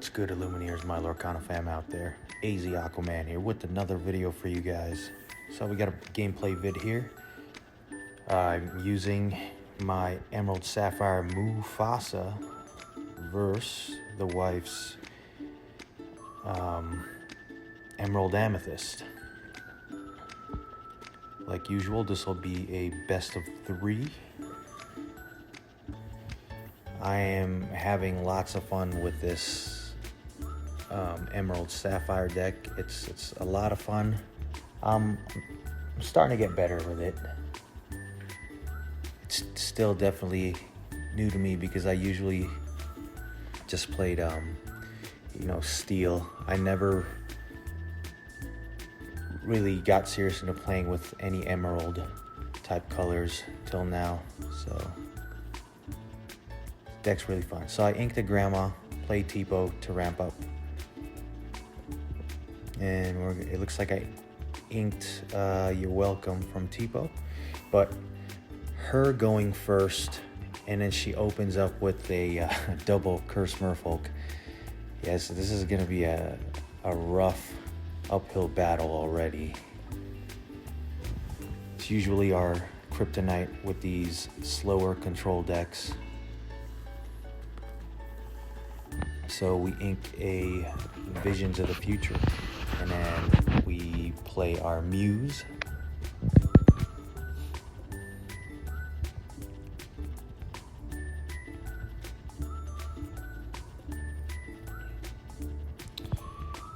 What's good, Illumineers, my Lorcana fam out there? AZ Aquaman here with another video for you guys. So we got a gameplay vid here. I'm using my Emerald Sapphire Mufasa versus the wife's Emerald Amethyst. Like usual, this will be a best of 3. I am having lots of fun with this Emerald Sapphire deck. It's a lot of fun. I'm starting to get better with it. It's still definitely new to me because I usually just played Steel. I never really got serious into playing with any Emerald type colors till now, so deck's really fun. So I inked the grandma, played Tipo to ramp up, and it looks like I inked You're Welcome from Tipo, but her going first, and then she opens up with a double Curse Merfolk. Yes, this is gonna be a rough uphill battle already. It's usually our kryptonite with these slower control decks. So we ink a Visions of the Future, and then we play our Muse.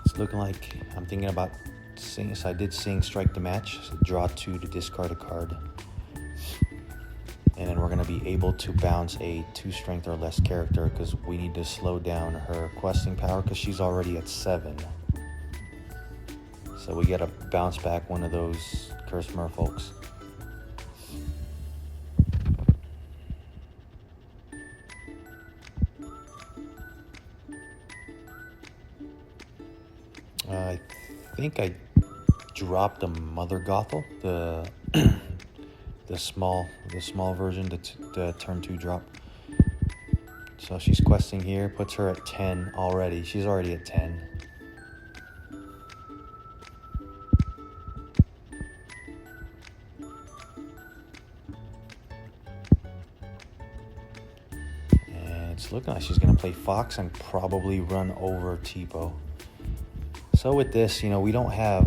It's looking like I'm thinking about sing. So I did sing Strike the Match, so draw 2 to discard a card. And then we're going to be able to bounce a 2 strength or less character because we need to slow down her questing power because she's already at 7. So we got to bounce back one of those Curse Merfolks. I think I dropped a Mother Gothel, the small version, the turn 2 drop. So she's questing here, puts her at 10 already. She's already at 10. And it's looking like she's gonna play Fox and probably run over Tipo. So with this, we don't have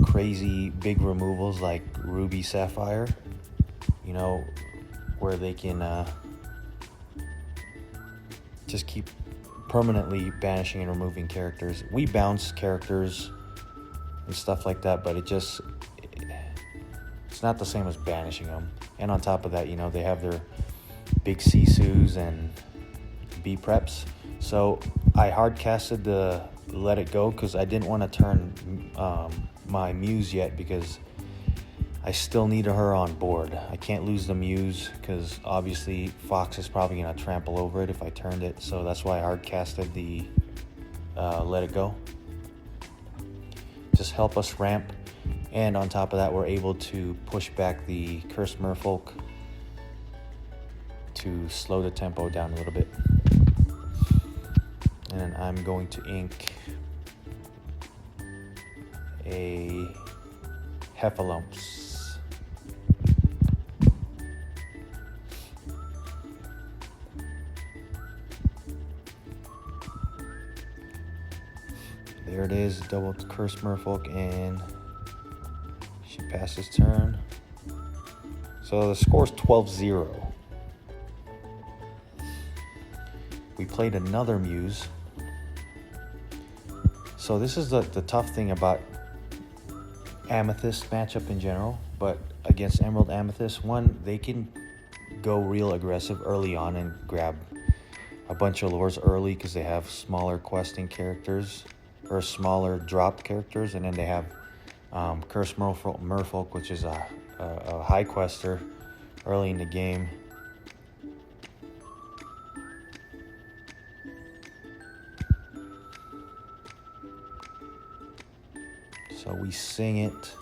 crazy big removals like Ruby Sapphire, where they can just keep permanently banishing and removing characters. We bounce characters and stuff like that, but it's not the same as banishing them. And on top of that, they have their big Sisus and B preps. So I hard casted the Let It Go because I didn't want to turn my Muse yet because I still need her on board. I can't lose the Muse because obviously Fox is probably going to trample over it if I turned it. So that's why I hard casted the Let It Go. Just help us ramp. And on top of that, we're able to push back the Curse Merfolk to slow the tempo down a little bit. And I'm going to ink a Heffalumps. There it is, double Curse Merfolk, and she passes turn. So the score is 12-0. We played another Muse. So this is the tough thing about Amethyst matchup in general, but against Emerald Amethyst, one, they can go real aggressive early on and grab a bunch of lures early because they have smaller questing characters or smaller drop characters, and then they have Curse Merfolk, which is a high quester early in the game. So we sing it,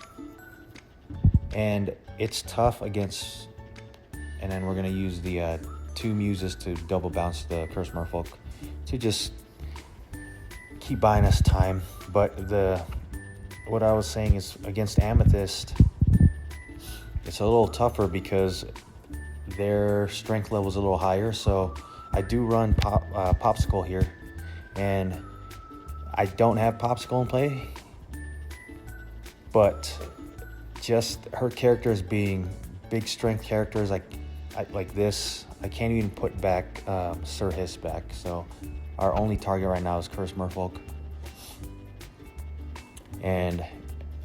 and it's tough against, and then we're going to use the 2 Muses to double bounce the Curse Merfolk to just keep buying us time. But what I was saying is against Amethyst, it's a little tougher because their strength level is a little higher. So I do run Popsicle here, and I don't have Popsicle in play, but just her characters being big strength characters like this, I can't even put back Sir Hiss back. So our only target right now is Curse Merfolk. And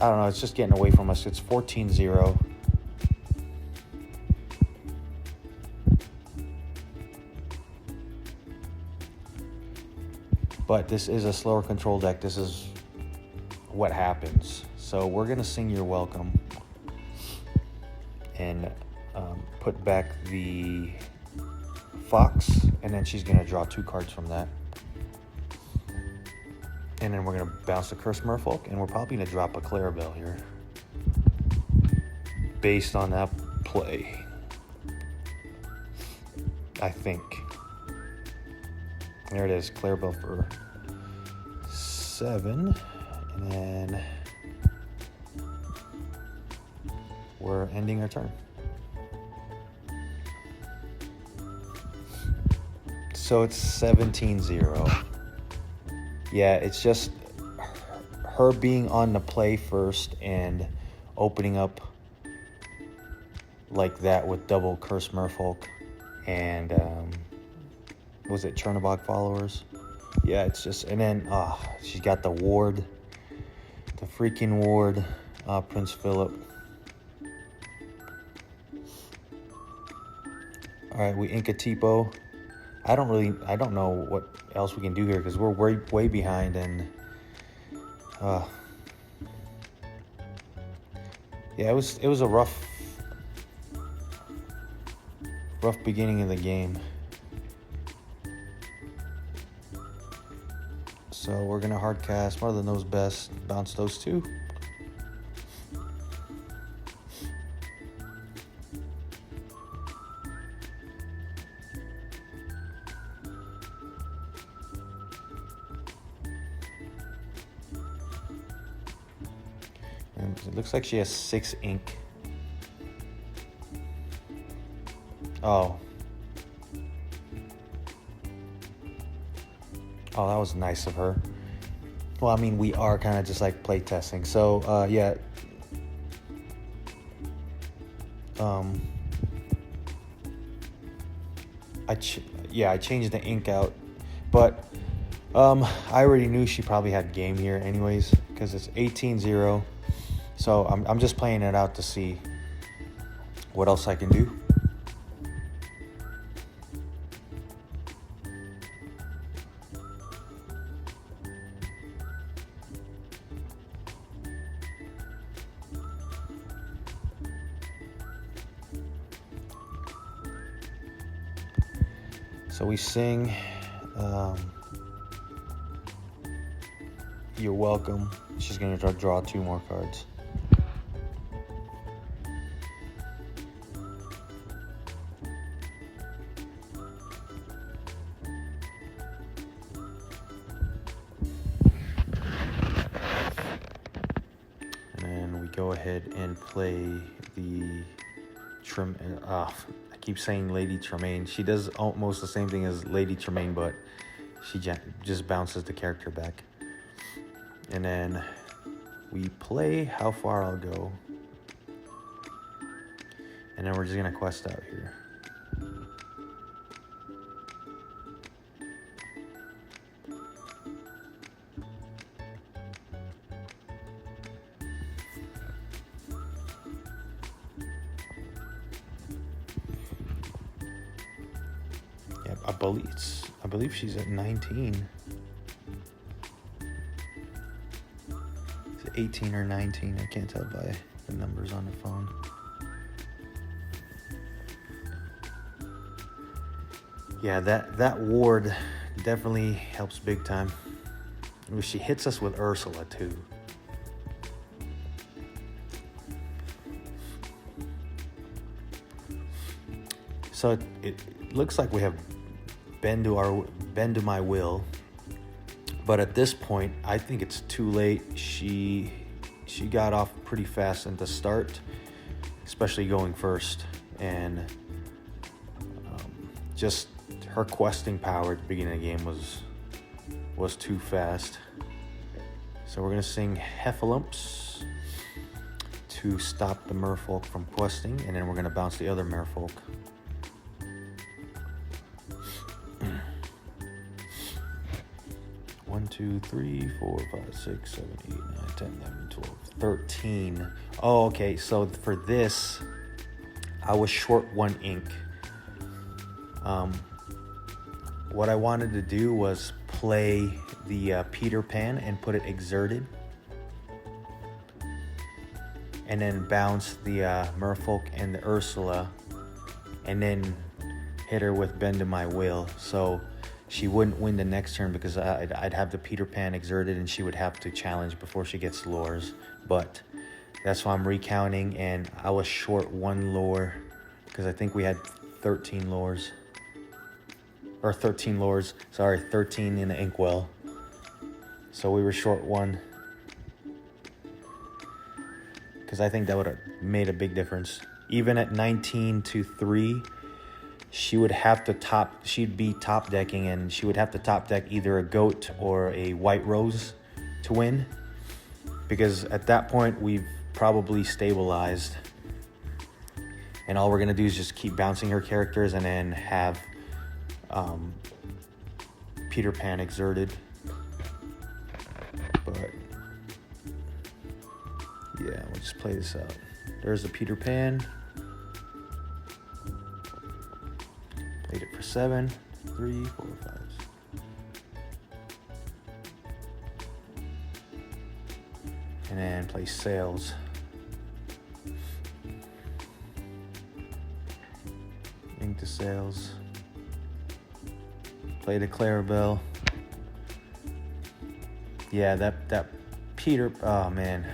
I don't know, it's just getting away from us. It's 14-0. But this is a slower control deck. This is what happens. So we're going to sing You're Welcome and put back the Fox, and then she's going to draw 2 cards from that. And then we're going to bounce the Curse Merfolk, and we're probably going to drop a Clarabelle here based on that play, I think. There it is, Clarabelle for 7, and then we're ending our turn. So it's 17-0. Yeah, it's just her being on the play first and opening up like that with double Curse Merfolk and was it Chernobog followers? Yeah, it's just, and then she's got the ward, the freaking ward, Prince Philip. All right, we Inkatipo. I don't know what else we can do here because we're way behind, and yeah, it was a rough beginning of the game. So we're gonna hard cast Mother Knows Best, bounce those 2. And it looks like she has 6 ink. Oh, that was nice of her. Well, I mean, we are kind of just like play testing. So, yeah. I changed the ink out, but I already knew she probably had game here anyways because it's 18-0. So I'm just playing it out to see what else I can do. So we sing You're Welcome. She's going to draw 2 more cards. And then we go ahead and play the I keep saying Lady Tremaine. She does almost the same thing as Lady Tremaine, but she just bounces the character back. And then we play How Far I'll Go. And then we're just going to quest out here. I believe she's at 19. Is it 18 or 19? I can't tell by the numbers on the phone. Yeah, that ward definitely helps big time. She hits us with Ursula too. So it looks like we have Bend to My Will, But at this point, I think it's too late. She got off pretty fast at the start, especially going first, and just her questing power at the beginning of the game was too fast. So we're gonna sing Heffalumps to stop the merfolk from questing, and then we're gonna bounce the other merfolk. 1, 2, 3, 4, 5, 6, 7, 8, 9, 10, 11, 12, 13. Oh, okay. So for this, I was short 1 ink. What I wanted to do was play the Peter Pan and put it exerted, and then bounce the Merfolk and the Ursula, and then hit her with Bend to My Will, so she wouldn't win the next turn because I'd have the Peter Pan exerted and she would have to challenge before she gets lores. But that's why I'm recounting, and I was short 1 lore because I think we had 13 lores. Or 13 lores, sorry, 13 in the inkwell. So we were short 1. Because I think that would have made a big difference. Even at 19 to 3, she'd be top decking, and she would have to top deck either a goat or a white rose to win. Because at that point, we've probably stabilized. And all we're gonna do is just keep bouncing her characters and then have Peter Pan exerted. But yeah, we'll just play this out. There's the Peter Pan. Played it for 7, 3, 4, 5. And then play Sails. Ink the Sails. Play the Clarabelle. Yeah, that Peter, oh man.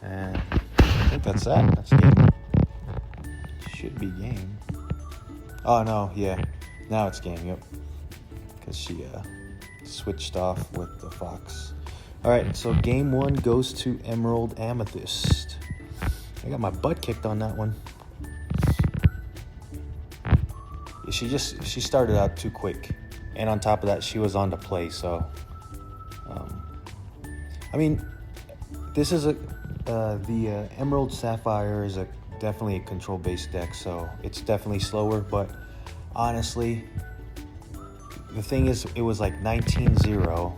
And I think that's that. That's game. Should be game. Oh no, yeah. Now it's game, yep. Because she switched off with the fox. Alright, so game 1 goes to Emerald Amethyst. I got my butt kicked on that one. She started out too quick. And on top of that, she was on to play, so I mean, this is the Emerald Sapphire is definitely a control-based deck, so it's definitely slower, but honestly, the thing is, it was like 19-0,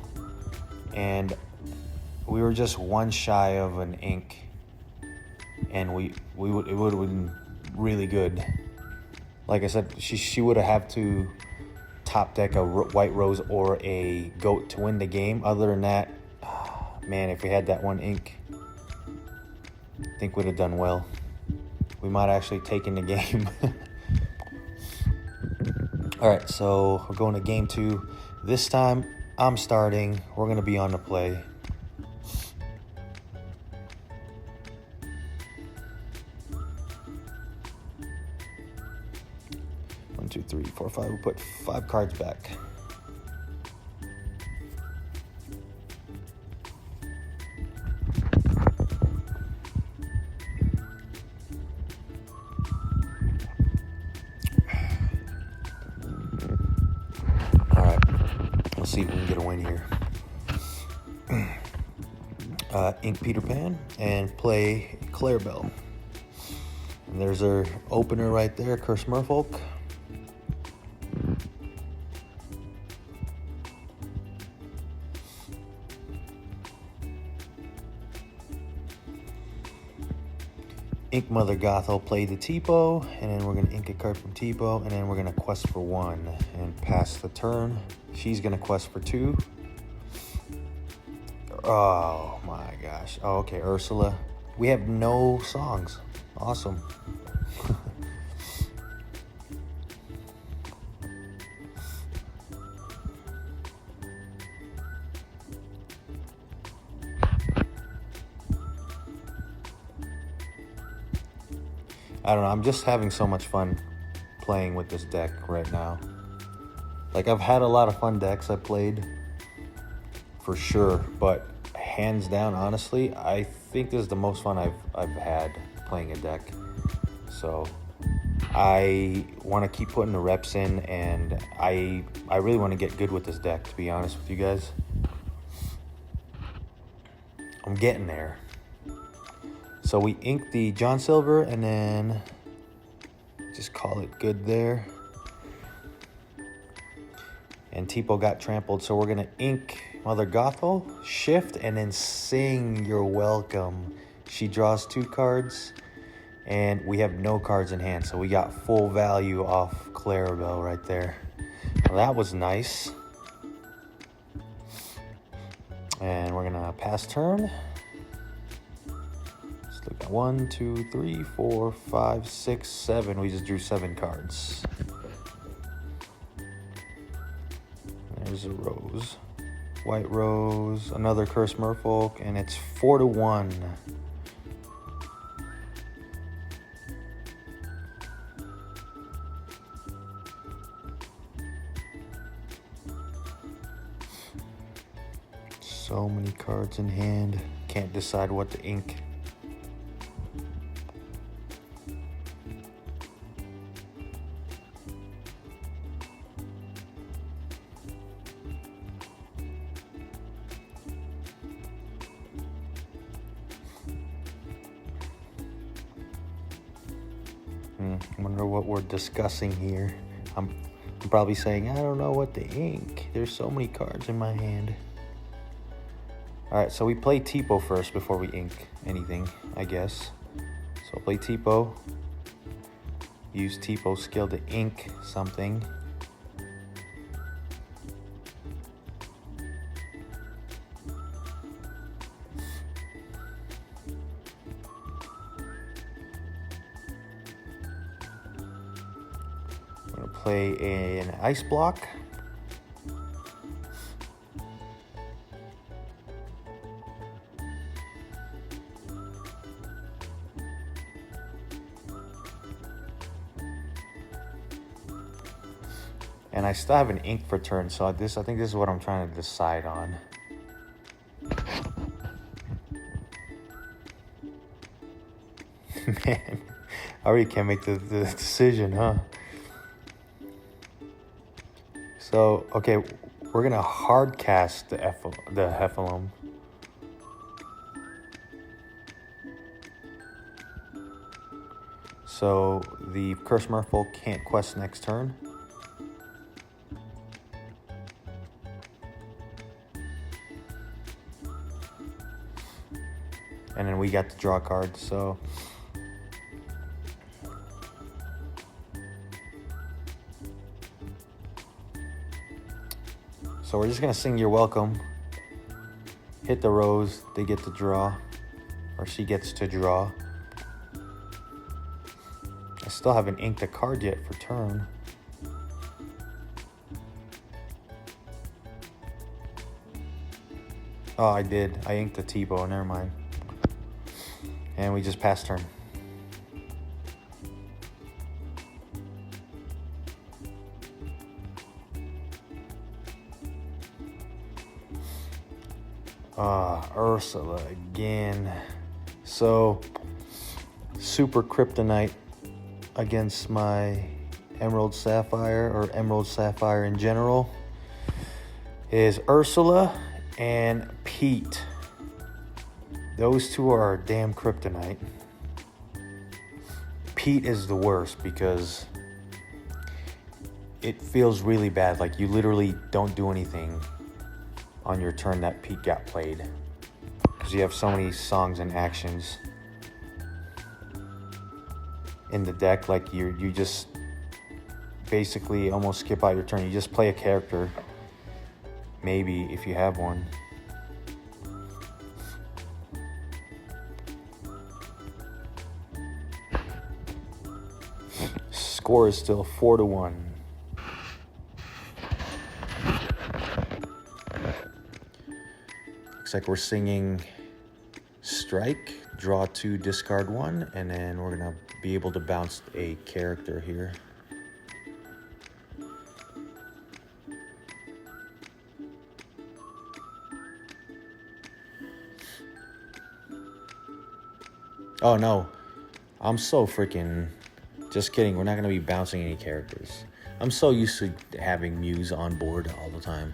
and we were just 1 shy of an ink, and it would have been really good. Like I said, she would have had to top deck a white rose or a goat to win the game. Other than that, man, if we had that 1 ink, I think we'd have done well. We might actually taken the game. All right, so we're going to game 2. This time, I'm starting. We're going to be on the play. One, 2, 3, 4, 5. We'll put 5 cards back. See if we can get a win here. Ink Peter Pan and play Clarabelle. And there's our opener right there, Curse Merfolk. Ink Mother Goth will play the Tipo, and then we're going to ink a card from Tipo, and then we're going to quest for 1 and pass the turn. She's going to quest for 2. Oh my gosh. Oh, okay, Ursula. We have no songs. Awesome. I don't know, I'm just having so much fun playing with this deck right now. Like, I've had a lot of fun decks I played, for sure, but hands down, honestly, I think this is the most fun I've had playing a deck. So I want to keep putting the reps in, and I really want to get good with this deck, to be honest with you guys. I'm getting there. So we ink the John Silver and then just call it good there. And Tipo got trampled, so we're gonna ink Mother Gothel, shift, and then sing You're Welcome. She draws 2 cards, and we have no cards in hand, so we got full value off Clarabelle right there. Well, that was nice. And we're gonna pass turn. Let's look at 1, 2, 3, 4, 5, 6, 7. We just drew 7 cards. There's a rose. White rose, another Curse Merfolk, and it's 4-1. So many cards in hand. Can't decide what to ink. I wonder what we're discussing here. I'm probably saying, I don't know what to ink. There's so many cards in my hand. Alright, so we play Tipo first before we ink anything, I guess. So play Tipo. Use Tipo's skill to ink something. I'm going to play an ice block. And I still have an ink for turn, so I think this is what I'm trying to decide on. Man, I already can't make the decision, huh? So, okay, we're gonna hard cast the Heffalump. So the Curse Merfolk can't quest next turn. And then we got to draw cards, so we're just gonna sing You're Welcome. Hit the rose, they get to draw, or she gets to draw. I still haven't inked a card yet for turn. Oh, I did. I inked the Tipo, never mind. And we just passed turn. Ursula again. So, super kryptonite against my Emerald Sapphire, or Emerald Sapphire in general, is Ursula and Pete. Those two are damn kryptonite. Pete is the worst because it feels really bad. Like, you literally don't do anything on your turn that Pete got played, because you have so many songs and actions in the deck. Like, you just basically almost skip out your turn. You just play a character, maybe, if you have one. Score is still 4-1. Looks like we're singing Strike, draw 2, discard 1, and then we're gonna be able to bounce a character here. Oh no, I'm so freaking, just kidding, we're not going to be bouncing any characters. I'm so used to having Muse on board all the time.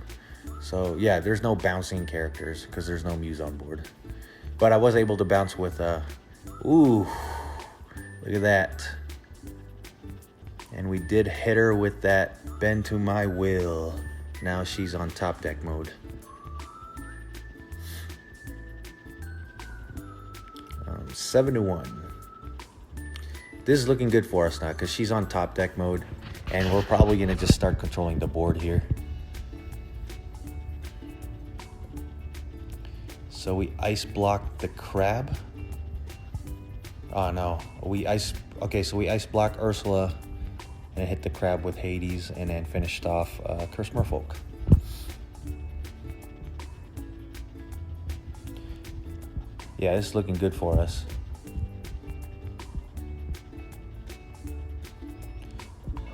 So yeah, there's no bouncing characters because there's no Muse on board. But I was able to bounce with, ooh, look at that. And we did hit her with that bend to my will. Now she's on top deck mode. 7-1. This is looking good for us now because she's on top deck mode, and we're probably going to just start controlling the board here. So we ice block the crab. Oh no, so we ice block Ursula and hit the crab with Hades, and then finished off Curse Merfolk. Yeah, this is looking good for us.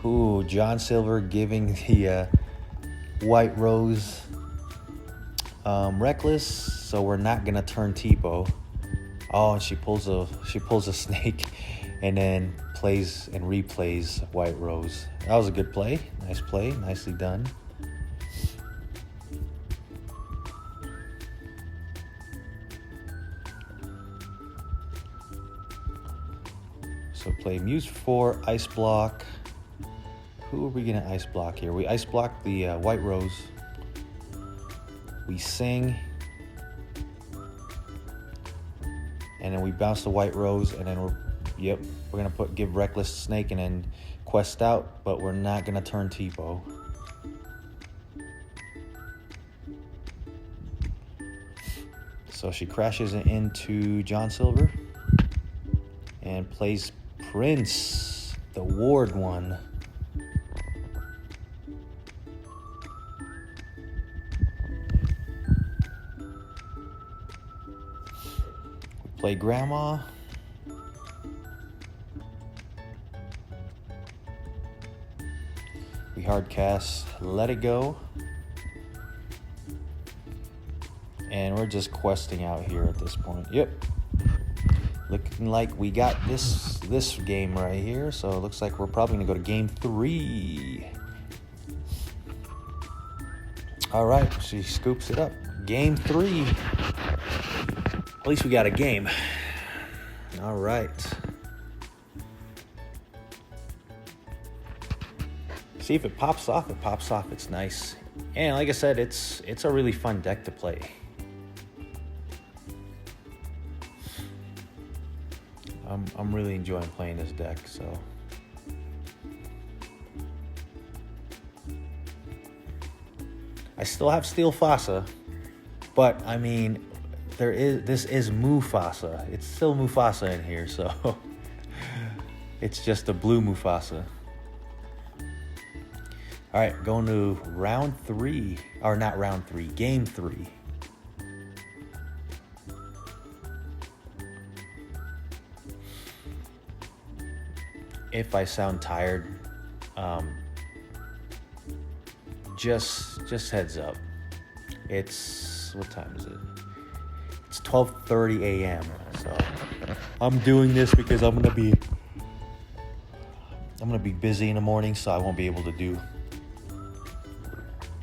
Ooh, John Silver giving the White Rose Reckless, so we're not gonna turn Tipo. Oh, and she pulls a snake, and then plays and replays White Rose. That was a good play. Nice play, nicely done. So play Muse 4, Ice Block. Who are we gonna Ice Block here? We Ice Block the White Rose. We sing. And then we bounce the White Rose, and then we're gonna give Reckless Snake and then quest out, but we're not gonna turn Tipo. So she crashes into John Silver and plays Prince, the Ward one. We play Grandma. We hard cast Let It Go. And we're just questing out here at this point. Yep. Looking like we got this game right here. So it looks like we're probably going to go to game 3. All right. She scoops it up. Game 3. At least we got a game. All right. See if it pops off. It pops off. It's nice. And like I said, it's a really fun deck to play. I'm really enjoying playing this deck, so. I still have Steel Fossa, but I mean, this is Mufasa. It's still Mufasa in here, so it's just a blue Mufasa. All right, going to round 3, or not round 3, game 3. If I sound tired, just heads up. It's, what time is it? It's 12:30 a.m. So I'm doing this because I'm gonna be busy in the morning, so I won't be able to do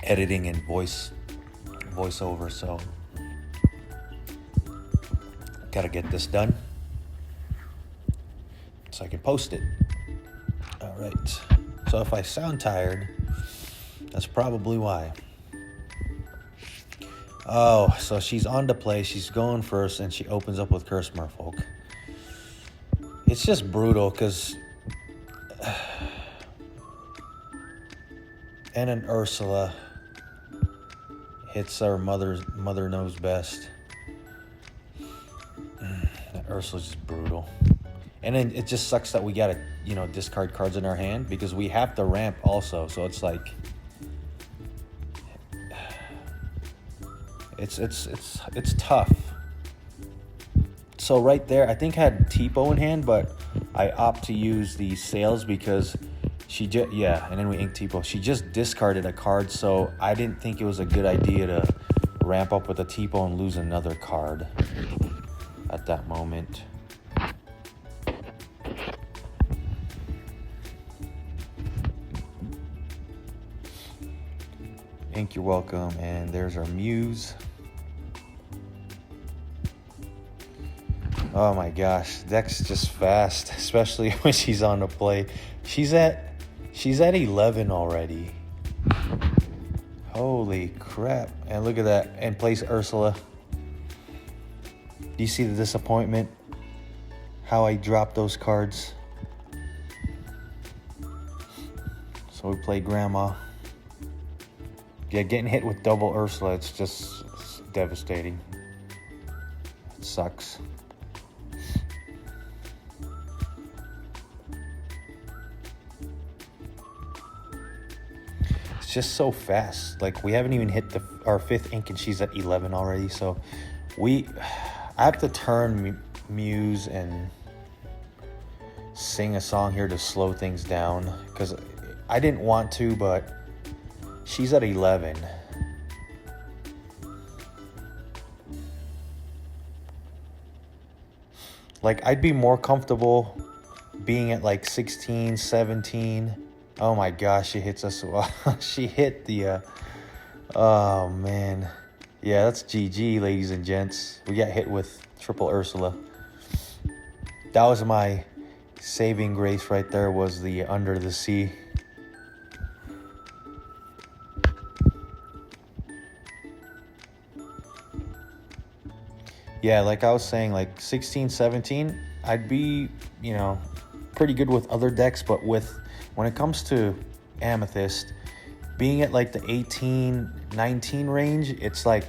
editing and voiceover. So gotta get this done so I can post it. All right. So if I sound tired, that's probably why. Oh, so she's on to play. She's going first, and she opens up with Curse Merfolk. It's just brutal because, and an Ursula hits our mother knows best. That Ursula's just brutal. And then it just sucks that we gotta, discard cards in our hand because we have to ramp also. So it's like, it's tough. So right there, I think I had Tipo in hand, but I opt to use the sales because she just, yeah, and then we ink T-Pow. She just discarded a card, so I didn't think it was a good idea to ramp up with a T-Pow and lose another card at that moment. Ink, you're welcome. And there's our Muse. Oh my gosh, deck's just fast, especially when she's on the play. She's at 11 already. Holy crap. And look at that. And plays Ursula. Do you see the disappointment? How I dropped those cards. So we play Grandma. Yeah, getting hit with double Ursula, it's devastating. It sucks. It's just so fast. Like, we haven't even hit our 5th ink and she's at 11 already. So I have to turn Muse and sing a song here to slow things down, because I didn't want to, but she's at 11. Like, I'd be more comfortable being at like 16, 17. Oh my gosh, she hits us. She hit the, oh man. Yeah, that's GG, ladies and gents. We got hit with triple Ursula. That was my saving grace right there, was the Under the Sea. Yeah, like I was saying, like 16, 17, I'd be, pretty good with other decks, but when it comes to Amethyst, being at like the 18, 19 range, it's like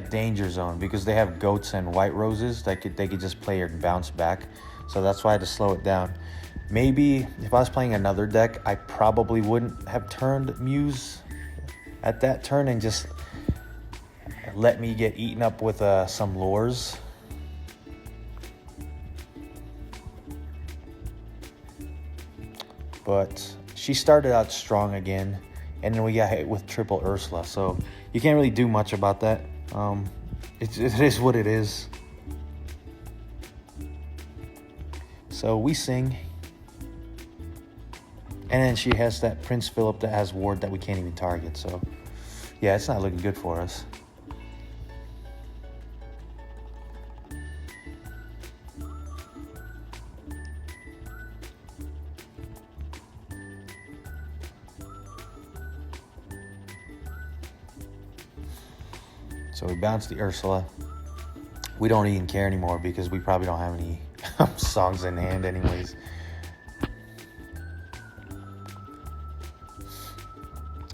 danger zone, because they have goats and white roses that they could just play and bounce back. So that's why I had to slow it down. Maybe if I was playing another deck, I probably wouldn't have turned Muse at that turn and just let me get eaten up with some lures. But she started out strong again, and then we got hit with triple Ursula, so you can't really do much about that. It is what it is. So we sing, and then she has that Prince Philip that has ward that we can't even target, so yeah, it's not looking good for us. So we bounced the Ursula. We don't even care anymore because we probably don't have any songs in hand anyways.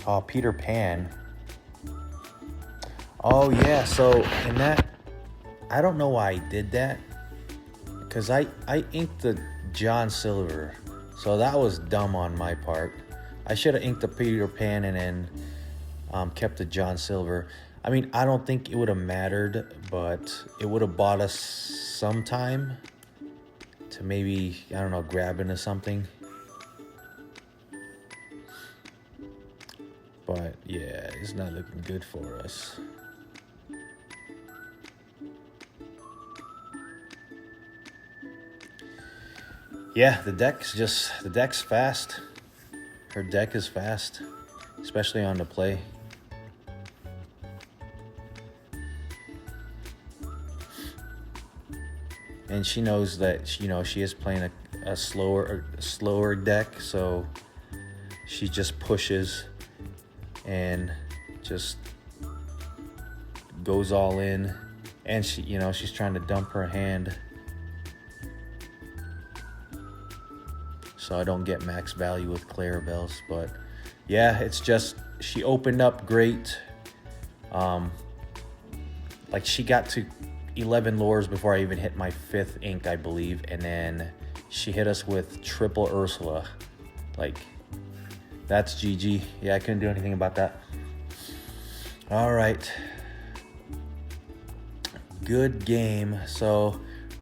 Oh, Peter Pan. Oh yeah, so in that, I don't know why I did that, because I inked the John Silver, so that was dumb on my part. I should have inked the Peter Pan and then kept the John Silver. I mean, I don't think it would have mattered, but it would have bought us some time to maybe, I don't know, grab into something. But yeah, it's not looking good for us. Yeah, the deck's fast. Her deck is fast, especially on the play. And she knows that, she is playing a slower deck, so she just pushes and just goes all in. And she's trying to dump her hand, so I don't get max value with Clarabelle's. But yeah, it's just, she opened up great. Like, she got to 11 lures before I even hit my 5th ink, I believe, and then she hit us with triple Ursula. Like, that's GG. Yeah, I couldn't do anything about that. All right, good game. So